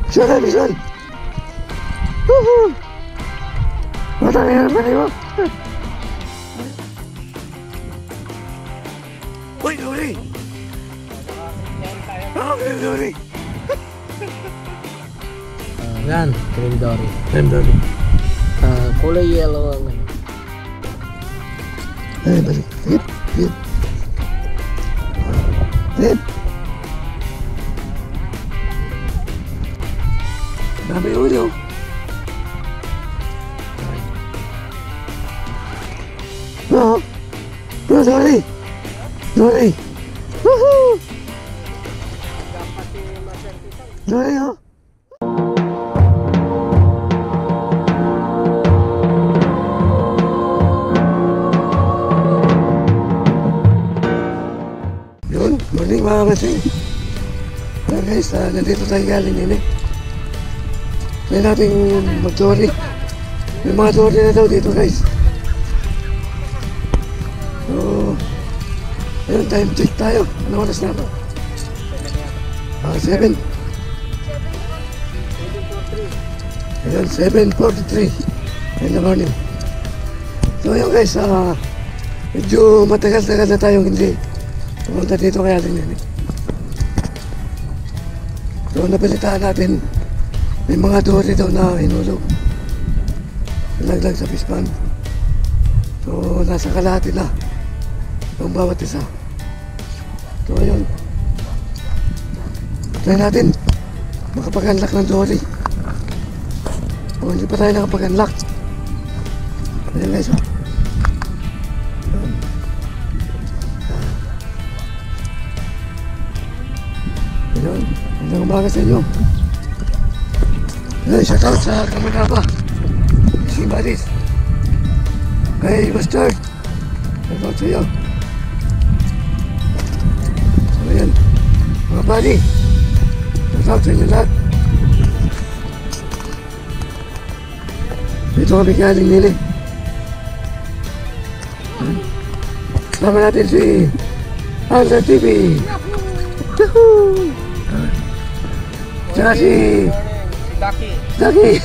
Visual, visual. Woohoo! Matang yan ba niyo? Uy, Dory! Okay, Dory. Yan, cream dory. Cream Dory. Kulay yellow ang ano. Ay, balik. Hit, hit. Hit. Dami ulo. No. No, Dory. Dory. Woohoo! Dory, oh. Morning mga kasing. Guys, nandito tayo galing nini. May nating mag-dory. May mga dory na daw dito guys. So, ayun, time check tayo. Ano oras na ito? 7. Ayun, 7:43 in the morning. So ayun guys, medyo matagal-tagal na tayong hindi pumunta dito kaya din yun. So napilitaan natin, may mga dory daw na hinulog, nalaglag sa fish pond. So nasa kalahati na yung bawat isa. So ayun, try natin makapag-unlock ng dory. O hindi pa tayo nakapag-unlock. Ayan guys, oh. Ayun, magandang umaga sa inyo. Ayun, shoutout sa Kamanaba, si Baris, kay Bastard, shoutout sa iyo. So ayan, mga buddy, shoutout sa inyo lahat. Dito kami galing nili. Sama natin si Alza TV. Yahoo! Tsaka si Ducky. Ducky.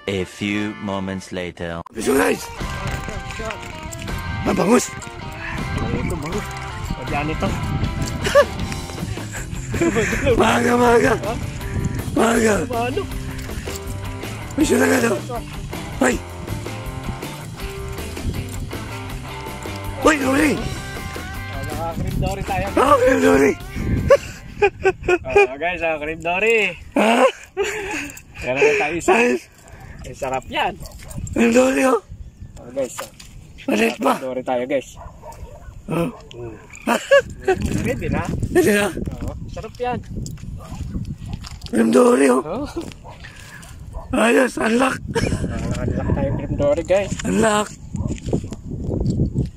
A few moments later. Visualize! Mabangus! Ito, bangus. Pagyan ito. Maga, maga! Maga! Ano? Mission na gano'n! Ay! Uy, Dory! Naka-cream dory tayo. Cream Dory! Guys, cream dory. Ha? Meron na tayo isa. Ayos! Sarap yan. Cream Dory, oh! Guys, Malit pa! dory tayo guys. Oh! Ready na? Hindi na! Sarap yan. Cream Dory, oh! Oh. Ayos! Unlock! Naka-unlock tayo cream dory guys. Unlock!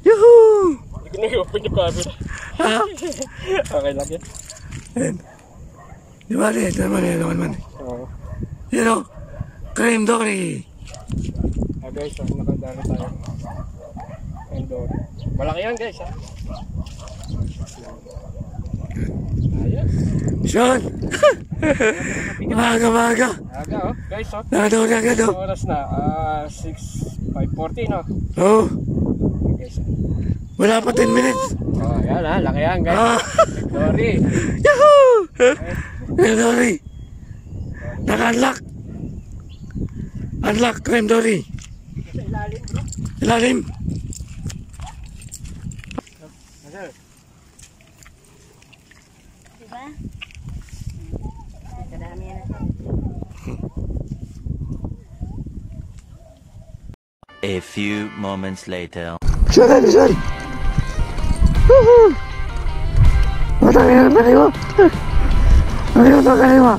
Yuhuu! Hindi ko na-open yung camera. Ha? Okay lang yan. Ayan. Di ba rin? Ito naman yun naman. Oo. You know, Cream Dory. Guys, nakadalo tayo. Cream dory. Malaki yan guys. Ayos. Sean! Maga-maga. Aga oh. Guys oh. Nakadori agad oh. Oras na. 5:40 no. Oo. Guys. Wala pa 10 minutes. Oh, yan ha. Laki yan guys. Dory. Yahoo! Cream Dory. Naka-unlock. Unlock Cream Dory. Sa ilalim bro. Ilalim. Diba? Kadami yan. A few moments later. Visual, visual. Woohoo! Matang yan ba niyo? Ayun, kaliwa.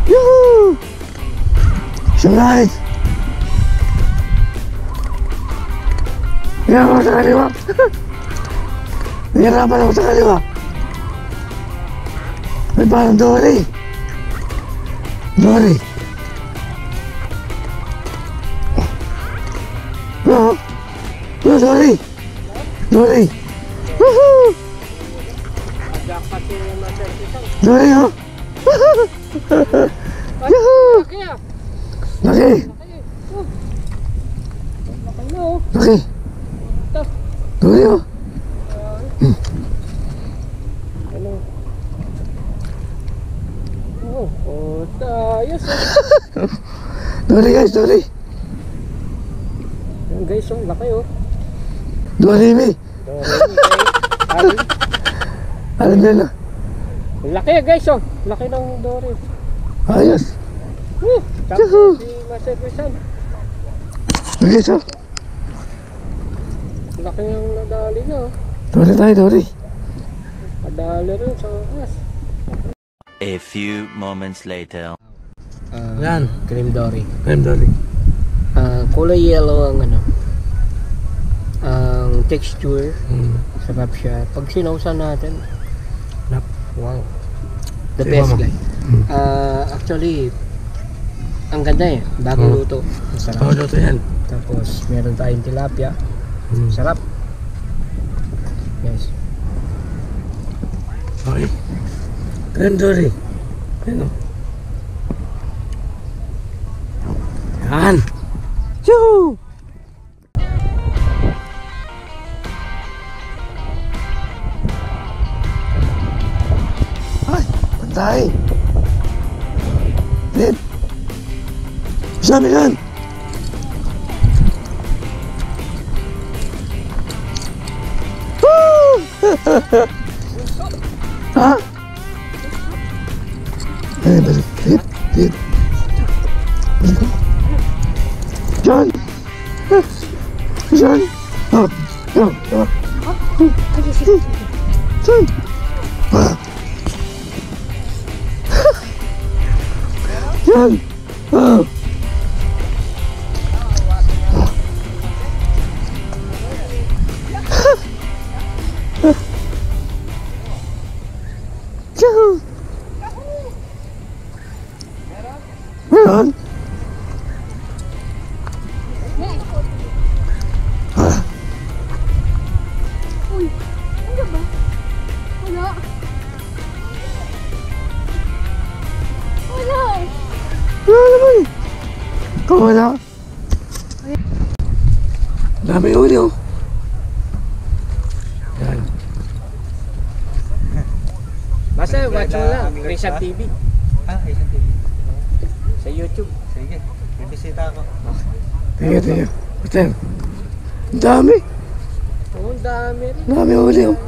Yuhuu! Sunlight! Yan ako sa kaliwa. Nahirapan ako sa kaliwa. May parang Dory. Dory. Oh, oh, sorry. Sorry. Woohoo! Jackpot yung Master Pisan. Sorry, oh. Yahoo! Laki ah. Laki. Laki. Oh. Laki na oh. Laki. Ito. Sorry, oh. Ano? Oh, ayos ah. Sorry, guys. Sorry. Yan guys, oh, laki oh. Sorry, me. Sorry, Alam niya na. laki guys oh. Laki ng Dory. Ayos. Tapos si Master Pisan. Okay, so. Laki ng nadali niya oh. Sorry tayo, sorry. Nadali rin sa oras. A few moments later. Yan. Cream Dory. I'm sorry. Kulay yellow ang ano. Ang texture. Sarap siya. Pag sinausan natin. Wow. The Sige, best mama. guy. Actually, ang ganda eh. Bagong luto. Ang sarap. Oh, luto yan. Tapos meron tayong tilapia. Sarap. Yes. Okay. I'm sorry. Ano? Yan. Yoo! Ay, pantay. Red. Sabi yan. Woo! Ha? Ay, balik. Red. Red. John! John! Oh, no, no. John! Ah. John! Oh. John! Meron? Uy, ano ba? Wala. Wala. Wala naman eh. Ikaw wala. Dami uli oh. Yan. Basta watch mo lang. Rizal TV. Isang TV. Sa YouTube. Sige, bibisita ako. Tingnan, tingnan. Basta yan. Ang dami. Oh, ang dami rin. Dami uli oh.